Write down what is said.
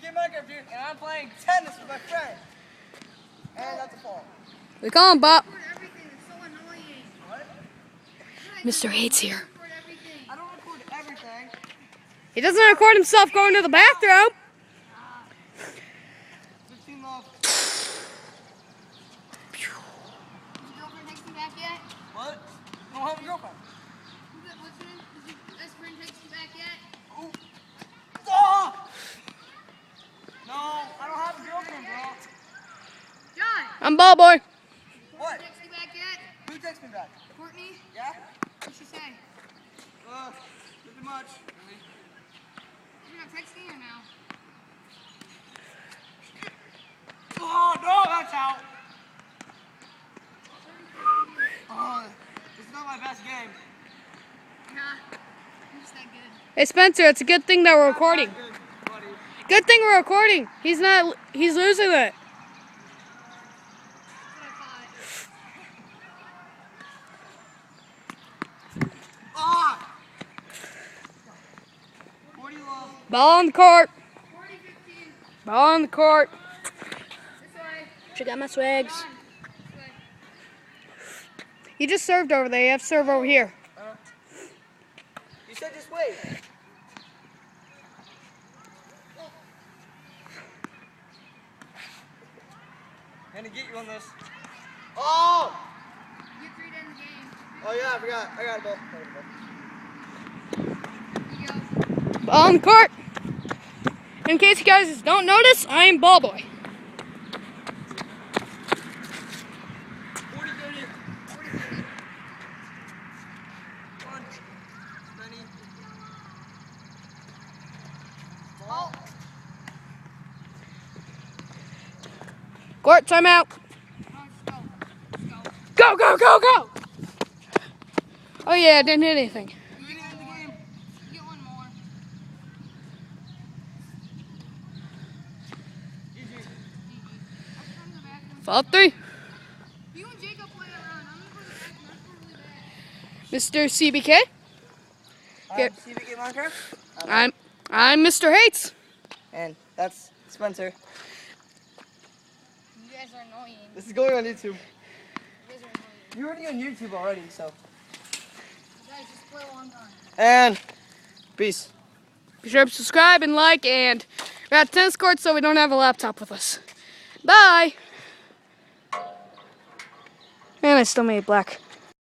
Get Minecraft, dude, and I'm playing tennis with my friend. And that's a fall. We call him Bob. Everything is so annoying. What? Mr. Hates here. I don't record everything. He doesn't record himself going to the bathroom. 15 left. Your girlfriend text you back yet? What? I don't have a girlfriend. What's her name? Did your best friend text you back yet? Ooh. Oh! No, I don't have a girlfriend, bro. John! I'm Ball Boy. What? Text you back yet? Who texted me back? Courtney? Yeah? What'd she say? Nothing much. Really? You're not texting her now. Oh, no, that's out. Oh, it's not my best game. Nah. You're just that good. Hey Spencer, it's a good thing that we're recording. Good, buddy. Good thing we're recording. He's losing it. That's what I thought. Ah! 40 love. Ball on the court. 40-15. Ball on the court. This way. Check out my swags. John. This way. You just served over there. You have to serve over here. You said just wait. I'm gonna get you on this. Oh! You get 3 to end the game. Oh yeah, I forgot. I got a ball. Here you go. Ball on the court. In case you guys don't notice, I am Ball Boy. 40, 30. 40-30. One. 20. Oh. Court timeout. No, just go. Just go. Go, go, go, go. Oh yeah, I didn't hit anything. You get in the game. You get one more. Easy. I'll come to the bathroom. Fall 3. You and Jacob play around. I'm gonna go to the bathroom. That's really bad. Mr. CBK. I'm CBK Minecraft. I'm Mr. Hates. And that's Spencer. You guys are annoying. This is going on YouTube. You guys are annoying. You're already on YouTube already, so. You guys just play a long time. And peace. Be sure to subscribe and like, and we're at tennis court, so we don't have a laptop with us. Bye. And I still made black.